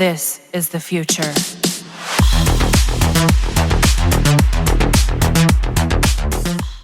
This is the future.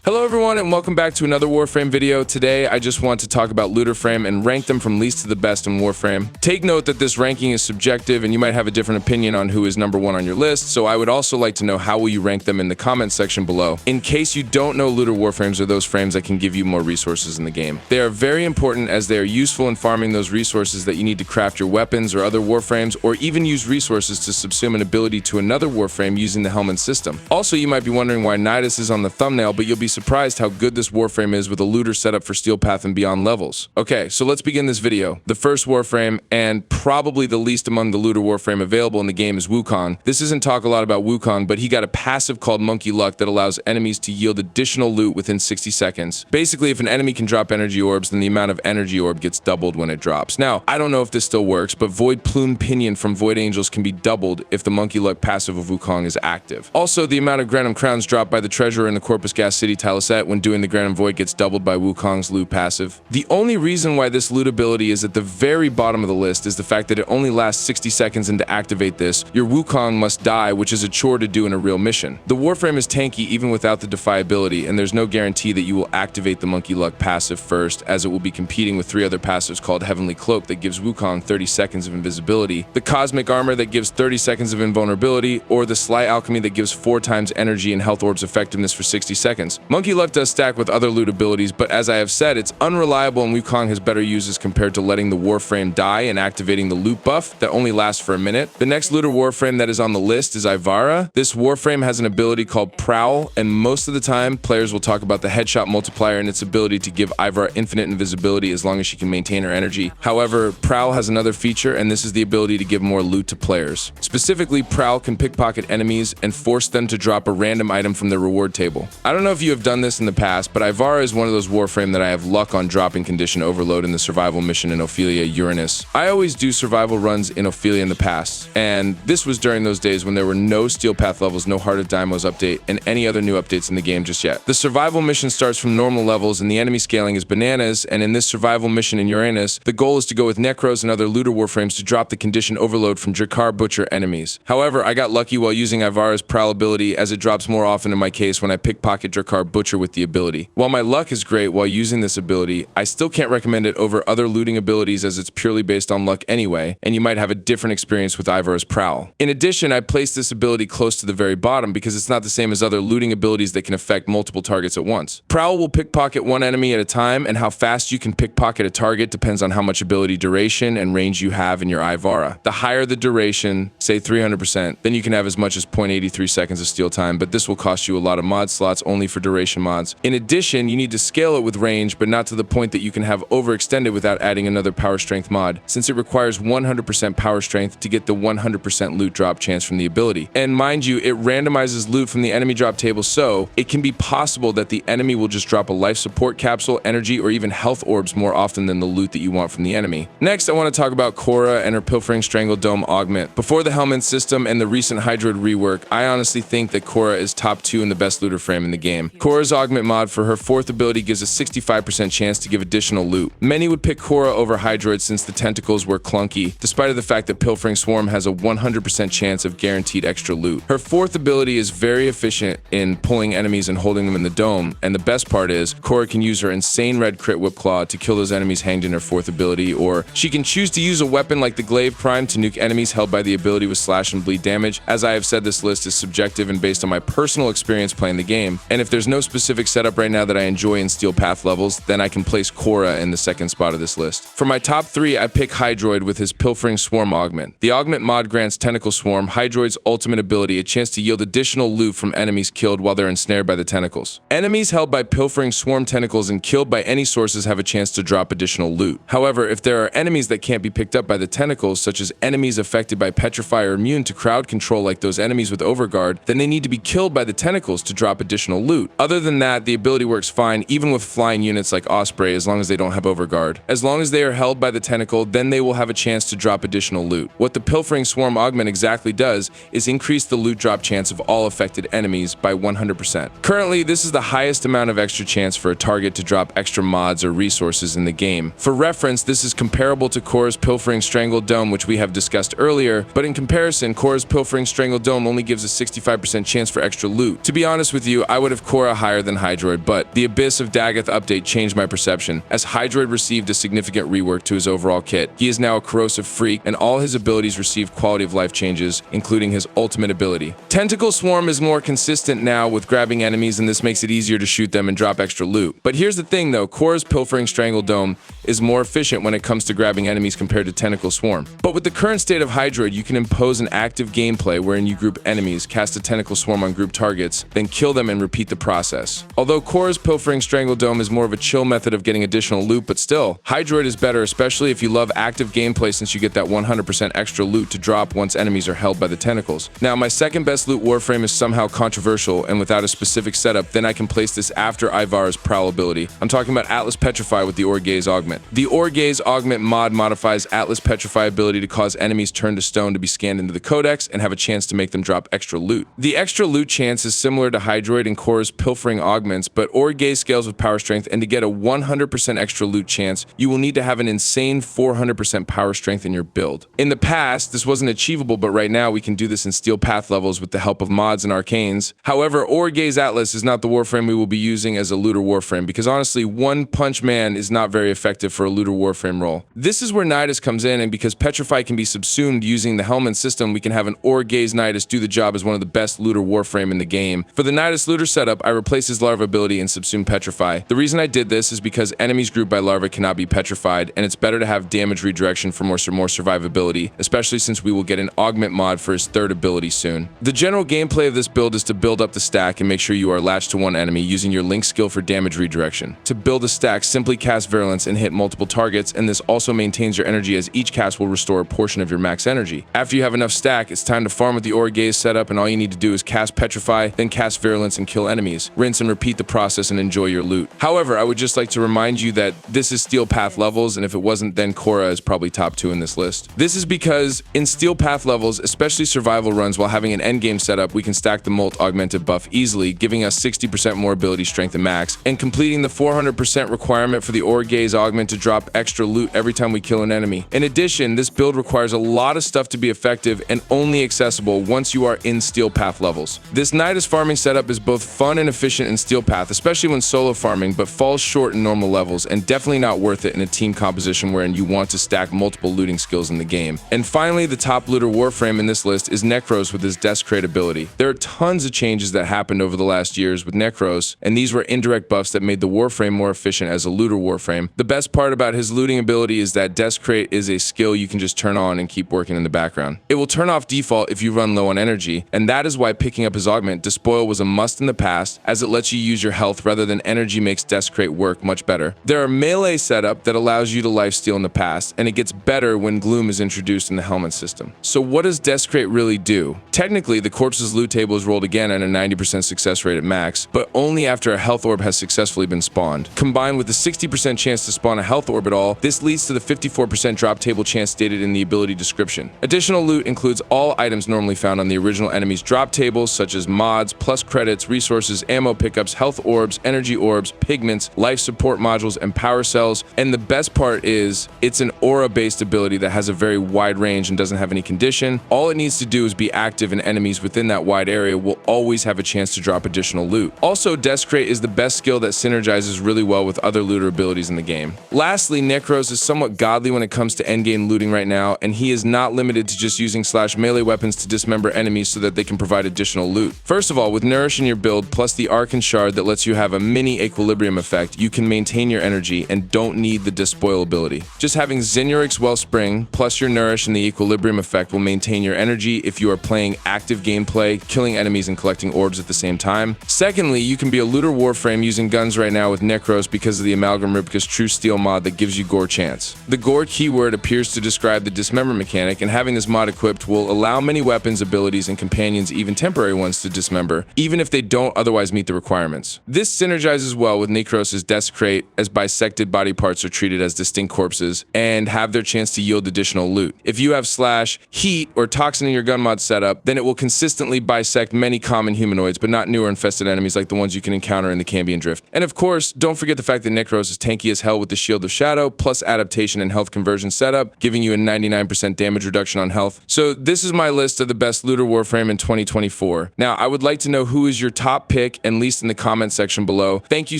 Hello everyone and welcome back to another Warframe video. Today I just want to talk about Loot Warframe and rank them from least to the best in Warframe. Take note that this ranking is subjective and you might have a different opinion on who is number one on your list, so I would also like to know how will you rank them in the comments section below. In case you don't know, Looter Warframes are those frames that can give you more resources in the game. They are very important as they are useful in farming those resources that you need to craft your weapons or other Warframes, or even use resources to subsume an ability to another Warframe using the Helmet system. Also, you might be wondering why Nidus is on the thumbnail, but you'll be surprised how good this Warframe is with a looter setup for Steel Path and beyond levels. Okay, so let's begin this video. The first Warframe, and probably the least among the looter Warframe available in the game, is Wukong. This isn't talk a lot about Wukong, but he got a passive called Monkey Luck that allows enemies to yield additional loot within 60 seconds. Basically, if an enemy can drop energy orbs, then the amount of energy orb gets doubled when it drops. Now, I don't know if this still works, but Void Plume Pinion from Void Angels can be doubled if the Monkey Luck passive of Wukong is active. Also, the amount of Granum Crowns dropped by the treasurer in the Corpus Gas City Talisette when doing the Granum Void gets doubled by Wukong's loot passive. The only reason why this loot ability is at the very bottom of the list is the fact that it only lasts 60 seconds, and to activate this, your Wukong must die, which is a chore to do in a real mission. The Warframe is tanky even without the Defy ability, and there's no guarantee that you will activate the Monkey Luck passive first, as it will be competing with 3 other passives called Heavenly Cloak that gives Wukong 30 seconds of invisibility, the Cosmic Armor that gives 30 seconds of invulnerability, or the Sly Alchemy that gives 4 times energy and health orbs effectiveness for 60 seconds. Monkey Luck does stack with other loot abilities, but as I have said, it's unreliable and Wukong has better uses compared to letting the Warframe die and activating the loot buff that only lasts for a minute. The next looter Warframe that is on the list is Ivara. This Warframe has an ability called Prowl, and most of the time, players will talk about the headshot multiplier and its ability to give Ivara infinite invisibility as long as she can maintain her energy. However, Prowl has another feature, and this is the ability to give more loot to players. Specifically, Prowl can pickpocket enemies and force them to drop a random item from their reward table. I don't know if you have done this in the past, but Ivara is one of those Warframe that I have luck on dropping condition overload in the survival mission in Ophelia Uranus. I always do survival runs in Ophelia in the past, and this was during those days when there were no Steel Path levels, no Heart of Deimos update, and any other new updates in the game just yet. The survival mission starts from normal levels and the enemy scaling is bananas, and in this survival mission in Uranus, the goal is to go with Necros and other looter Warframes to drop the condition overload from Drakar Butcher enemies. However, I got lucky while using Ivara's Prowl ability, as it drops more often in my case when I pickpocket Drakar Butcher with the ability. While my luck is great while using this ability, I still can't recommend it over other looting abilities as it's purely based on luck anyway, and you might have a different experience with Ivara's Prowl. In addition, I placed this ability close to the very bottom because it's not the same as other looting abilities that can affect multiple targets at once. Prowl will pickpocket one enemy at a time, and how fast you can pickpocket a target depends on how much ability duration and range you have in your Ivara. The higher the duration, say 300%, then you can have as much as 0.83 seconds of steal time, but this will cost you a lot of mod slots only for duration mods. In addition, you need to scale it with range, but not to the point that you can have overextended without adding another power strength mod, since it requires 100% power strength to get the 100% loot drop chance from the ability. And mind you, it randomizes loot from the enemy drop table, so it can be possible that the enemy will just drop a life support capsule, energy, or even health orbs more often than the loot that you want from the enemy. Next, I want to talk about Korra and her Pilfering Strangle Dome augment. Before the Helmet system and the recent Hydroid rework, I honestly think that Korra is top 2 in the best looter frame in the game. Korra's augment mod for her 4th ability gives a 65% chance to give additional loot. Many would pick Korra over Hydroid since the tentacles were clunky, despite of the fact that Pilfering Swarm has a 100% chance of guaranteed extra loot. Her 4th ability is very efficient in pulling enemies and holding them in the dome, and the best part is, Korra can use her insane red crit whip claw to kill those enemies hanged in her 4th ability, or she can choose to use a weapon like the Glaive Prime to nuke enemies held by the ability with slash and bleed damage. As I have said, this list is subjective and based on my personal experience playing the game, and if there's no specific setup right now that I enjoy in Steel Path levels, then I can place Korra in the 2nd spot of this list. For my top 3, I pick Hydroid with his Pilfering Swarm augment. The augment mod grants Tentacle Swarm, Hydroid's ultimate ability, a chance to yield additional loot from enemies killed while they're ensnared by the tentacles. Enemies held by Pilfering Swarm tentacles and killed by any sources have a chance to drop additional loot. However, if there are enemies that can't be picked up by the tentacles, such as enemies affected by Petrify or immune to crowd control like those enemies with Overguard, then they need to be killed by the tentacles to drop additional loot. Other than that, the ability works fine even with flying units like Osprey as long as they don't have overguard. As long as they are held by the tentacle, then they will have a chance to drop additional loot. What the Pilfering Swarm augment exactly does is increase the loot drop chance of all affected enemies by 100%. Currently, this is the highest amount of extra chance for a target to drop extra mods or resources in the game. For reference, this is comparable to Korra's Pilfering Strangled Dome, which we have discussed earlier, but in comparison, Korra's Pilfering Strangled Dome only gives a 65% chance for extra loot. To be honest with you, I would have Korra higher than Hydroid, but the Abyss of Dagoth update changed my perception, as Hydroid received a significant rework to his overall kit. He is now a corrosive freak, and all his abilities receive quality of life changes, including his ultimate ability. Tentacle Swarm is more consistent now with grabbing enemies, and this makes it easier to shoot them and drop extra loot. But here's the thing though, Korra's Pilfering Strangled Dome is more efficient when it comes to grabbing enemies compared to Tentacle Swarm. But with the current state of Hydroid, you can impose an active gameplay wherein you group enemies, cast a Tentacle Swarm on group targets, then kill them and repeat the process. Although Korra's Pilfering Strangled Dome is more of a chill method of getting additional loot, but still, Hydroid is better, especially if you love active gameplay since you get that 100% extra loot to drop once enemies are held by the tentacles. Now, my second best Loot Warframe is somehow controversial, and without a specific setup, then I can place this after Ivar's Prowl ability. I'm talking about Atlas Petrify with the Orgaze augment. The Orgaze augment mod modifies Atlas Petrify ability to cause enemies turned to stone to be scanned into the codex and have a chance to make them drop extra loot. The extra loot chance is similar to Hydroid and Korra's Pilfering augments, but Orgaze scales with power strength, and to get a 100% extra loot chance, you will need to have an insane 400% power strength in your build. In the past, this wasn't achievable, but right now we can do this in Steel Path levels with the help of mods and arcanes. However, Orgaze Atlas is not the Warframe we will be using as a Looter Warframe, because honestly, One Punch Man is not very effective for a Looter Warframe role. This is where Nidus comes in, and because Petrify can be subsumed using the Helmet system, we can have an Orgaze Nidus do the job as one of the best Looter Warframe in the game. For the Nidus Looter setup, I replaced his Larva ability and subsumed Petrify. The reason I did this is because enemies grouped by Larva cannot be petrified, and it's better to have damage redirection for more survivability, especially since we will get an augment mod for his third ability soon. The general gameplay of this build is to build up the stack and make sure you are latched to one enemy using your Link skill for damage redirection. To build a stack, simply cast Virulence and hit multiple targets, and this also maintains your energy as each cast will restore a portion of your max energy. After you have enough stack, it's time to farm with the Orgaze setup, and all you need to do is cast Petrify, then cast Virulence and kill enemies. Rinse and repeat the process and enjoy your loot. However, I would just like to remind you that this is Steel Path levels, and if it wasn't, then Korra is probably top 2 in this list. This is because in Steel Path levels, especially survival runs, while having an endgame setup, we can stack the Molt augmented buff easily, giving us 60% more ability strength and max, and completing the 400% requirement for the Orgaze augment to drop extra loot every time we kill an enemy. In addition, this build requires a lot of stuff to be effective and only accessible once you are in Steel Path levels. This Nidus farming setup is both fun and efficient in Steel Path, especially when solo farming, but falls short in normal levels, and definitely not worth it in a team composition wherein you want to stack multiple looting skills in the game. And finally, the top Looter Warframe in this list is Necros with his Desecrate ability. There are tons of changes that happened over the last years with Necros, and these were indirect buffs that made the Warframe more efficient as a Looter Warframe. The best part about his looting ability is that Desecrate is a skill you can just turn on and keep working in the background. It will turn off default if you run low on energy, and that is why picking up his augment, Despoil, was a must in the past, as it lets you use your health rather than energy makes Desecrate work much better. There are melee setup that allows you to lifesteal in the past, and it gets better when Gloom is introduced in the Helmet system. So what does Desecrate really do? Technically, the corpse's loot table is rolled again at a 90% success rate at max, but only after a health orb has successfully been spawned. Combined with the 60% chance to spawn a health orb at all, this leads to the 54% drop table chance stated in the ability description. Additional loot includes all items normally found on the original enemy's drop tables, such as mods, plus credits, resources, ammo pickups, health orbs, energy orbs, pigments, life support modules, and power cells. And the best part is, it's an aura-based ability that has a very wide range and doesn't have any condition. All it needs to do is be active, and enemies within that wide area will always have a chance to drop additional loot. Also, Desecrate is the best skill that synergizes really well with other looter abilities in the game. Lastly, Necros is somewhat godly when it comes to endgame looting right now, and he is not limited to just using /melee weapons to dismember enemies so that they can provide additional loot. First of all, with Nourish in your build, plus the Arcan Shard that lets you have a mini equilibrium effect, you can maintain your energy and don't need the Despoil ability. Just having Zinurix's Wellspring, plus your Nourish and the equilibrium effect will maintain your energy if you are playing active gameplay, killing enemies and collecting orbs at the same time. Secondly, you can be a Looter Warframe using guns right now with Necros because of the Amalgam Ripka's True Steel mod that gives you Gore chance. The Gore keyword appears to describe the dismember mechanic, and having this mod equipped will allow many weapons, abilities, and companions, even temporary ones, to dismember, even if they don't otherwise meet meet the requirements. This synergizes well with Necros' Desecrate, as bisected body parts are treated as distinct corpses and have their chance to yield additional loot. If you have Slash, Heat, or Toxin in your gun mod setup, then it will consistently bisect many common humanoids, but not newer infested enemies like the ones you can encounter in the Cambion Drift. And of course, don't forget the fact that Necros is tanky as hell with the Shield of Shadow, plus adaptation and health conversion setup, giving you a 99% damage reduction on health. So this is my list of the best looter Warframe in 2024. Now, I would like to know who is your top pick and least in the comment section below. Thank you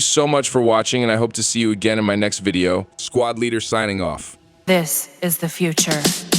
so much for watching, and I hope to see you again in my next video. Squad Leader signing off. This is the future.